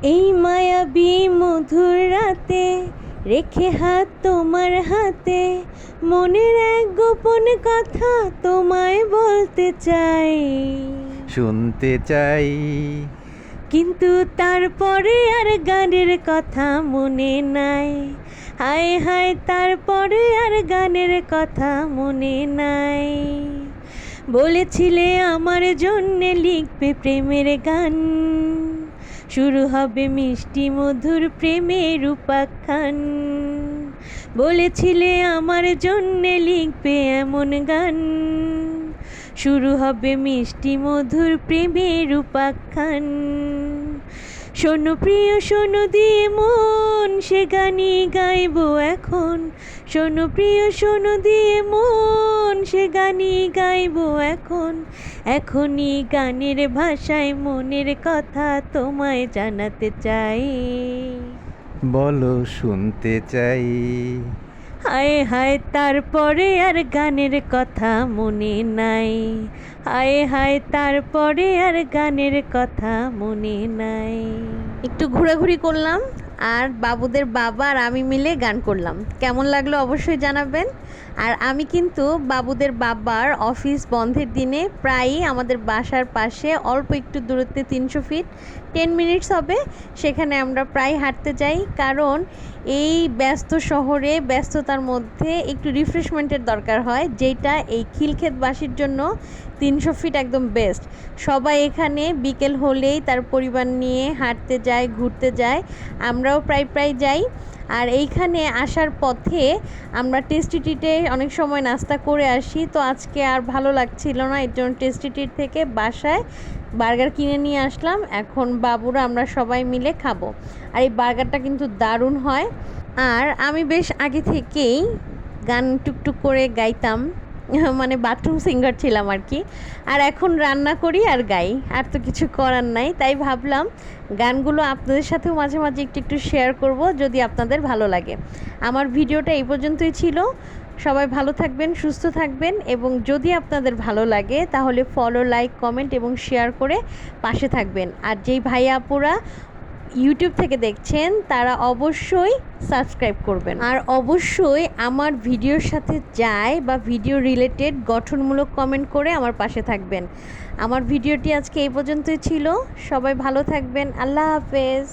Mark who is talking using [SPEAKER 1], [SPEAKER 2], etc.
[SPEAKER 1] এই মায়াবী মধুর রাতে রেখে হাত তোমার হাতে, মনের এক গোপন কথা তোমায় বলতে চাই,
[SPEAKER 2] শুনতে চাই।
[SPEAKER 1] কিন্তু তারপরে আর গানের কথা মনে নাই। হায় হায়, তারপরে আর গানের কথা মনে নাই। বলেছিলে আমার জন্যে লিখবে প্রেমের গান, শুরু হবে মিষ্টি মধুর প্রেমের উপাখ্যান। বলেছিলে আমার জন্যে লিখবে এমন গান, শুরু হবে মিষ্টি মধুর প্রেমের উপাখ্যান। শোনো প্রিয় শোনো দিয়ে মন, সে গানই গাইবো এখন। শোনো প্রিয় শোনো দিয়ে মন, সে গানই গাইবো এখন। এখনই গানের ভাষায় মনের কথা তোমায় জানাতে চাই।
[SPEAKER 2] বলো শুনতে চাই।
[SPEAKER 1] হায় হায়, তারপরে আর গানের কথা মনে নাই। হায় হায়, তারপরে আর গানের কথা মনে নাই। একটু ঘোরাঘুরি করলাম আর বাবুদের বাবা আর আমি মিলে গান করলাম। কেমন লাগলো অবশ্যই জানাবেন। আর আমি কিন্তু বাবুদের বাবার অফিস বন্ধের দিনে প্রায়ই আমাদের বাসার পাশে অল্প একটু দূরত্বে 300 ফিট 10 মিনিটস হবে, সেখানে আমরা প্রায় হাঁটতে যাই। কারণ এই ব্যস্ত শহরে ব্যস্ততার মধ্যে একটু রিফ্রেশমেন্টের দরকার হয়, যেটা এই খিলক্ষেতবাসীর জন্য 300 ফিট একদম বেস্ট। সবাই এখানে বিকেল হলেই তার পরিবার নিয়ে হাঁটতে যায়, ঘুরতে যায়। আমরাও প্রায় যাই। আর এইখানে আসার পথে আমরা টেস্টি ট্রিটে অনেক সময় নাস্তা করে আসি, তো আজকে আর ভালো লাগছিল না, এর জন্য টেস্টি ট্রিট থেকে বাসায় বার্গার কিনে নিয়ে আসলাম। এখন বাবুরা আমরা সবাই মিলে খাবো। আর এই বার্গারটা কিন্তু দারুণ হয়। আর আমি বেশ আগে থেকেই গান টুকটুক করে গাইতাম, মানে বাথরুম সিঙ্গার ছিলাম আর কি। আর এখন রান্না করি আর গাই, আর তো কিছু করার নাই। তাই ভাবলাম গানগুলো আপনাদের সাথেও মাঝে মাঝে একটু শেয়ার করব, যদি আপনাদের ভালো লাগে। আমার ভিডিওটা এই পর্যন্তই ছিল। সবাই ভালো থাকবেন, সুস্থ থাকবেন, এবং যদি আপনাদের ভালো লাগে তাহলে ফলো, লাইক, কমেন্ট এবং শেয়ার করে পাশে থাকবেন। আর যেই ভাই আপুরা ইউটিউব থেকে দেখছেন তারা অবশ্যই সাবস্ক্রাইব করবেন। আর অবশ্যই আমার ভিডিওর সাথে যায় বা ভিডিও রিলেটেড গঠনমূলক কমেন্ট করে আমার পাশে থাকবেন। আমার ভিডিওটি আজকে এই পর্যন্তই ছিল। সবাই ভালো থাকবেন। আল্লাহ হাফেজ।